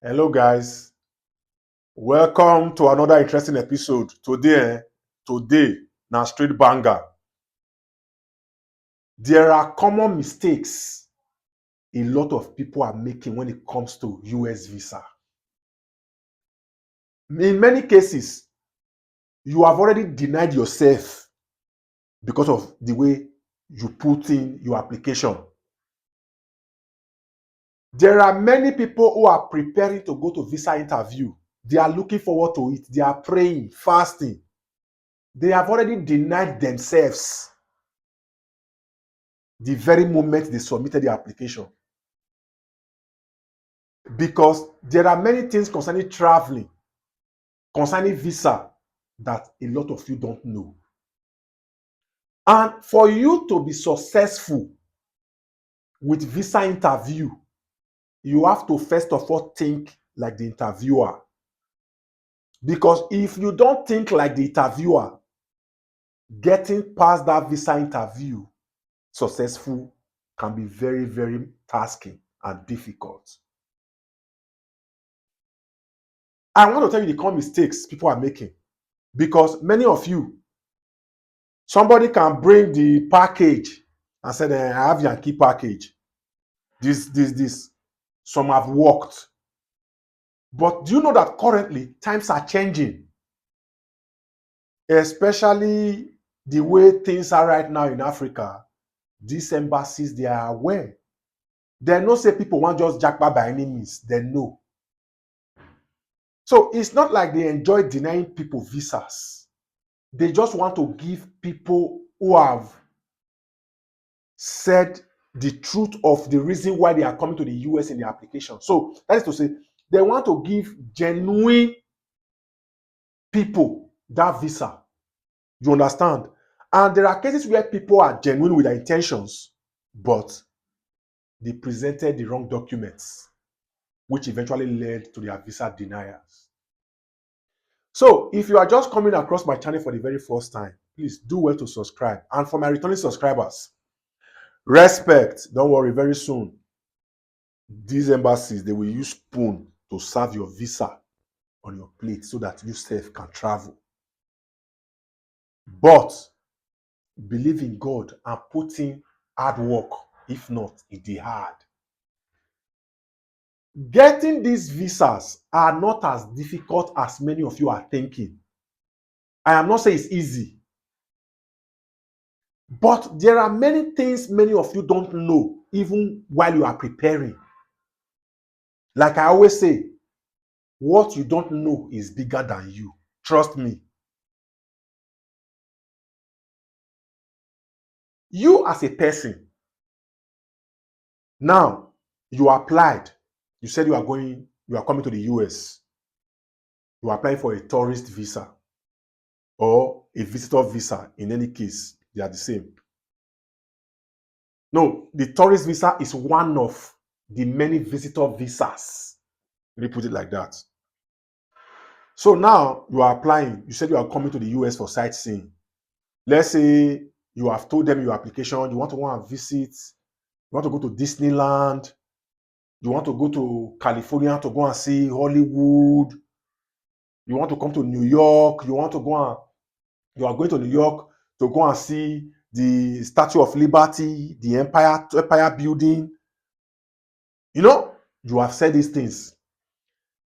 Hello, guys. Welcome to another interesting episode. Today, now street banger. There are common mistakes a lot of people are making when it comes to US visa. In many cases, you have already denied yourself because of the way you put in your application. There are many people who are preparing to go to visa interview. They are looking forward to it. They are praying, fasting. They have already denied themselves the very moment they submitted the application. Because there are many things concerning traveling, concerning visa, that a lot of you don't know. And for you to be successful with visa interview, you have to first of all think like the interviewer. Because if you don't think like the interviewer, getting past that visa interview successful can be very, very tasking and difficult. I want to tell you the common mistakes people are making, because many of you, somebody can bring the package and say, I have Yankee package. This. Some have worked. But do you know that currently times are changing? Especially the way things are right now in Africa. These embassies, they are aware. They know say people want just jackpot by any means. They know. So it's not like they enjoy denying people visas. They just want to give people who have said the truth of the reason why they are coming to the US in the application. So that is to say, they want to give genuine people that visa. You understand? And there are cases where people are genuine with their intentions, but they presented the wrong documents, which eventually led to their visa denials. So if you are just coming across my channel for the very first time, please do well to subscribe. And for my returning subscribers, respect. Don't worry, very soon these embassies, they will use spoon to serve your visa on your plate so that you self can travel. But believe in God and put in hard work. If not, it is hard. Getting these visas are not as difficult as many of you are thinking. I am not saying it's easy, but there are many things many of you don't know even while you are preparing. Like I always say, what you don't know is bigger than you. Trust me. You as a person, now you applied, you said you are coming to the US. You are applying for a tourist visa or a visitor visa. In any case, they are the same. No, the tourist visa is one of the many visitor visas. Let me put it like that. So now you are applying. You said you are coming to the US for sightseeing. Let's say you have told them your application. You want to go and visit. You want to go to Disneyland. You want to go to California to go and see Hollywood. You want to come to New York. You are going to New York to go and see the Statue of Liberty, the Empire Building. You have said these things.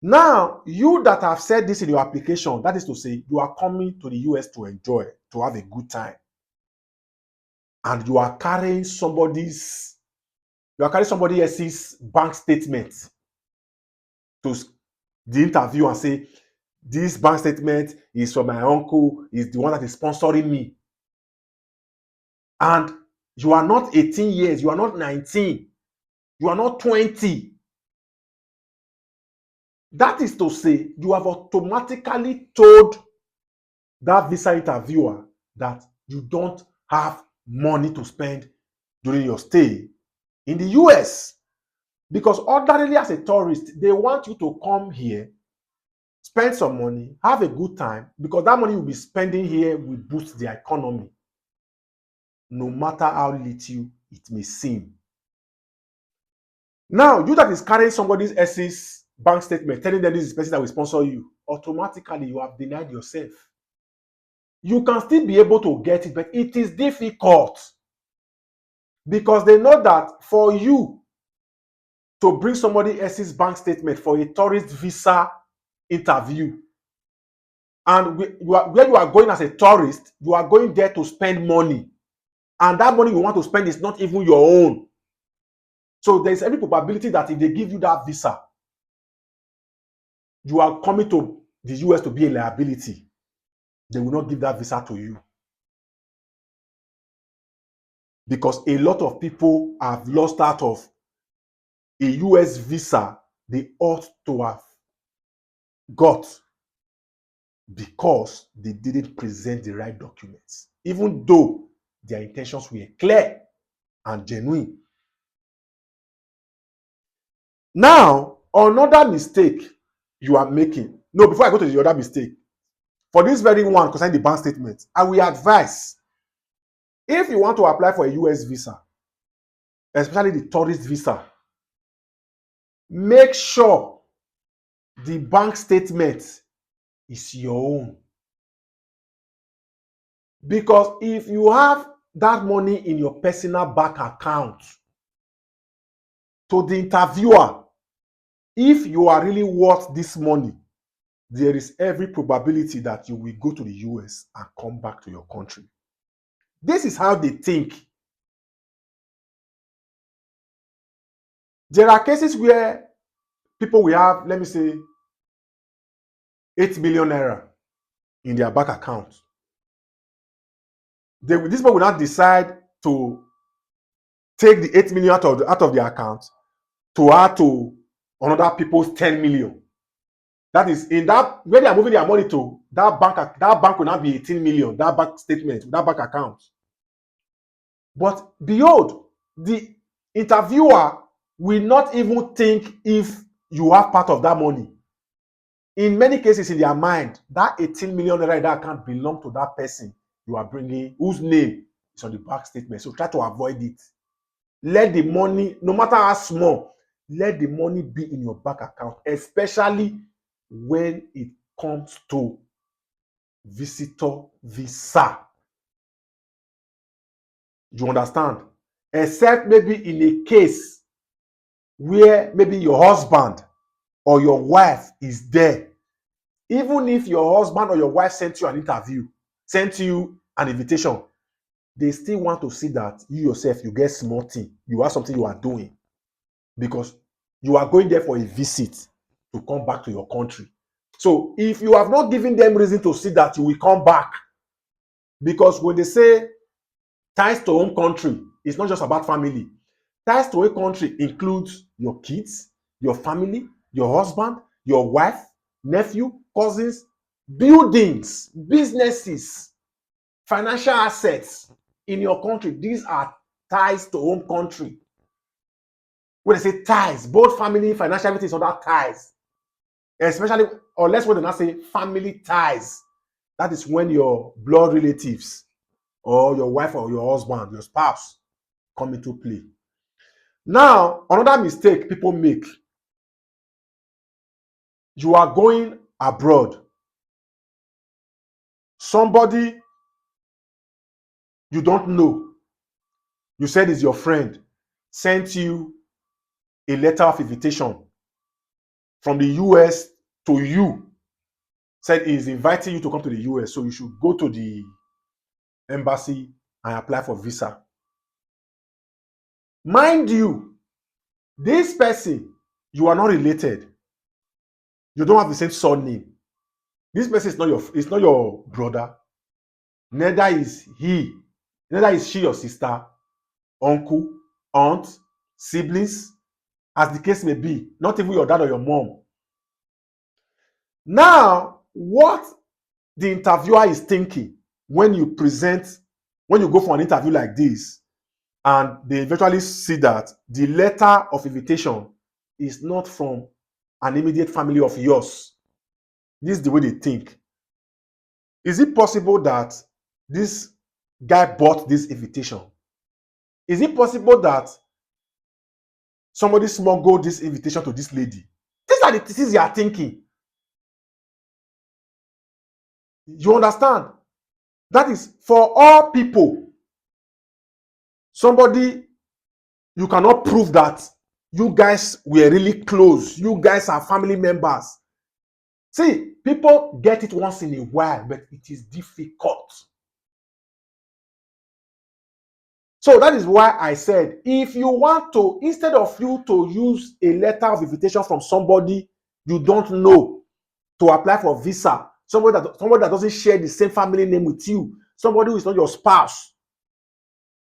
Now, you that have said this in your application, that is to say, you are coming to the US to enjoy, to have a good time. And you are carrying somebody else's bank statement to the interview and say, this bank statement is from my uncle, is the one that is sponsoring me. And you are not 18 years, you are not 19, you are not 20. That is to say, you have automatically told that visa interviewer that you don't have money to spend during your stay in the US. Because ordinarily as a tourist, they want you to come here, spend some money, have a good time, because that money you'll be spending here will boost the economy, no matter how little it may seem. Now, you that is carrying somebody else's bank statement telling them this is the person that will sponsor you, automatically you have denied yourself. You can still be able to get it, but it is difficult because they know that for you to bring somebody else's bank statement for a tourist visa interview, and where you are going as a tourist, you are going there to spend money, and that money you want to spend is not even your own. So there is every probability that if they give you that visa, you are coming to the US to be a liability. They will not give that visa to you. Because a lot of people have lost out of a US visa they ought to have got because they didn't present the right documents, even though their intentions were clear and genuine. Now, another mistake you are making. No, before I go to the other mistake, for this very one concerning the bank statement, I will advise, if you want to apply for a US visa, especially the tourist visa, make sure the bank statement is your own. Because if you have that money in your personal bank account, to the interviewer, if you are really worth this money, there is every probability that you will go to the US and come back to your country. This is how they think. There are cases where people will have, let me say, 8 million naira in their bank account. These people will not decide to take the 8 million out of their account to add to another people's 10 million. That is, in that, where they are moving their money to, that bank will not be 18 million, that bank statement, that bank account. But behold, the interviewer will not even think if you have part of that money. In many cases, in their mind, that 18 million naira in that account belong to that person you are bringing, whose name is on the bank statement. So try to avoid it. Let the money, no matter how small, let the money be in your bank account, especially when it comes to visitor visa. You understand? Except maybe in a case where maybe your husband or your wife is there. Even if your husband or your wife sent you an interview, sent you an invitation, they still want to see that you yourself, you get small thing, you have something you are doing, because you are going there for a visit to come back to your country. So if you have not given them reason to see that you will come back, because when they say ties to home country, it's not just about family. Ties to a country includes your kids, your family, your husband, your wife, nephew, cousins, buildings, businesses, financial assets in your country. These are ties to home country. When they say ties, both family, financial, everything is other ties. Especially, unless when they not say family ties, that is when your blood relatives or your wife or your husband, your spouse, come into play. Now, another mistake people make, you are going abroad. Somebody you don't know, you said is your friend, sent you a letter of invitation from the US to you, said he is inviting you to come to the US, so you should go to the embassy and apply for visa. Mind you, this person, you are not related. You don't have the same surname. This person is not your brother. Neither is she your sister, uncle, aunt, siblings, as the case may be, not even your dad or your mom. Now, what the interviewer is thinking when you go for an interview like this, and they eventually see that the letter of invitation is not from an immediate family of yours. This is the way they think. Is it possible that this guy bought this invitation? Is it possible that somebody smuggled this invitation to this lady? These are and it is your thinking. You understand? That is for all people. Somebody, you cannot prove that you guys were really close. You guys are family members. See, people get it once in a while, but it is difficult. So that is why I said, if you want to, instead of you to use a letter of invitation from somebody you don't know to apply for visa, somebody that doesn't share the same family name with you, somebody who is not your spouse,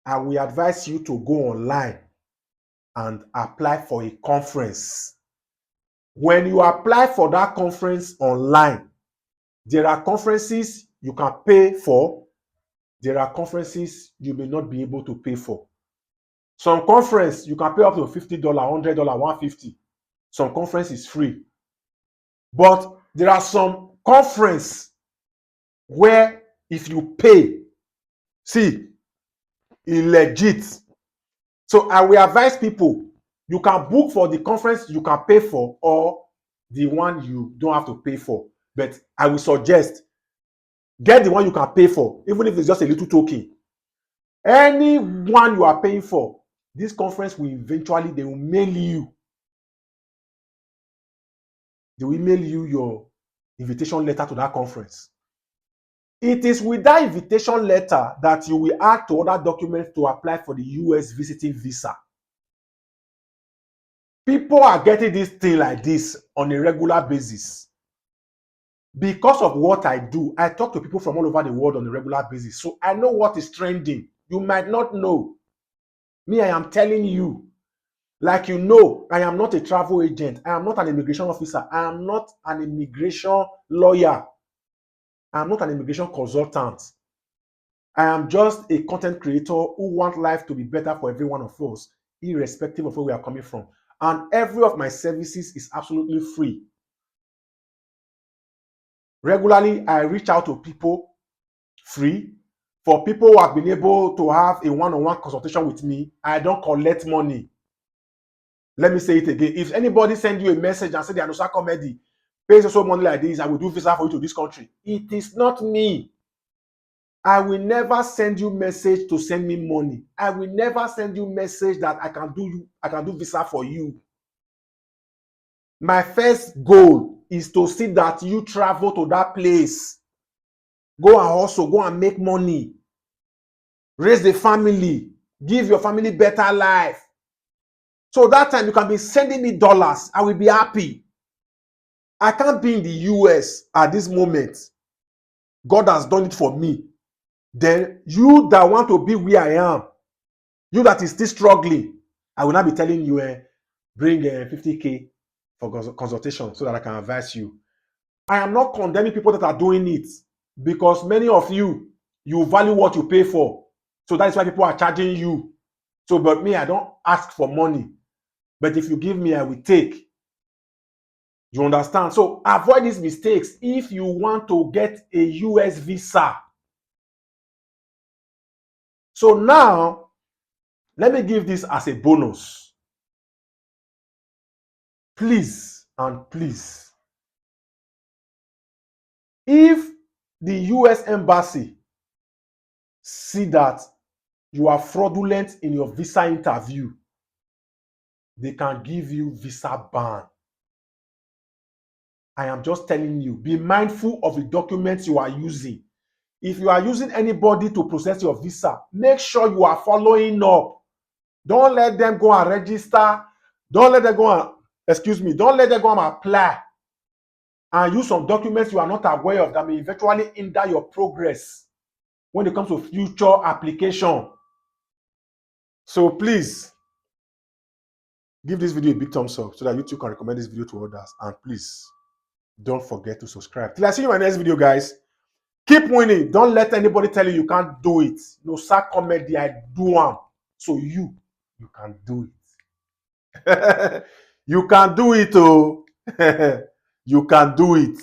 I will advise you to go online and apply for a conference. When you apply for that conference online, there are conferences you can pay for. There are conferences you may not be able to pay for. Some conference you can pay up to $50, $100, $150. Some conference is free. But there are some conference where if you pay, see, it's legit. So I will advise people, you can book for the conference you can pay for or the one you don't have to pay for. But I will suggest, get the one you can pay for, even if it's just a little token. Any one you are paying for, this conference will eventually, they will mail you. They will mail you your invitation letter to that conference. It is with that invitation letter that you will add to other documents to apply for the US visiting visa. People are getting this thing like this on a regular basis. Because of what I do, I talk to people from all over the world on a regular basis. So I know what is trending. You might not know. Me, I am telling you. Like you know, I am not a travel agent. I am not an immigration officer. I am not an immigration lawyer. I am not an immigration consultant. I am just a content creator who wants life to be better for every one of us, irrespective of where we are coming from. And every of my services is absolutely free. Regularly, I reach out to people free. For people who have been able to have a one-on-one consultation with me, I don't collect money. Let me say it again. If anybody send you a message and say they are Noxacomedy, pay so money like this, I will do visa for you to this country. It is not me. I will never send you message to send me money. I will never send you message that I can do visa for you. My first goal is to see that you travel to that place. Go and hustle, go and make money. Raise the family. Give your family better life. So that time you can be sending me dollars. I will be happy. I can't be in the US at this moment. God has done it for me. Then you that want to be where I am, you that is still struggling, I will not be telling you, bring 50K for consultation so that I can advise you. I am not condemning people that are doing it because many of you value what you pay for. So that is why people are charging you. So, but me, I don't ask for money. But if you give me, I will take. You understand? So avoid these mistakes if you want to get a US visa. So now, let me give this as a bonus. Please and please, if the US Embassy see that you are fraudulent in your visa interview, they can give you visa ban. I am just telling you, be mindful of the documents you are using. If you are using anybody to process your visa, make sure you are following up. Don't let them go and register. Don't let them go and, don't let them go and apply and use some documents you are not aware of that may eventually hinder your progress when it comes to future application. So please, give this video a big thumbs up so that YouTube can recommend this video to others. And please, don't forget to subscribe. Till I see you in my next video, guys. Keep winning. Don't let anybody tell you can't do it. Noxacomedy, I do am. So you can do it. You can do it, oh. You can do it.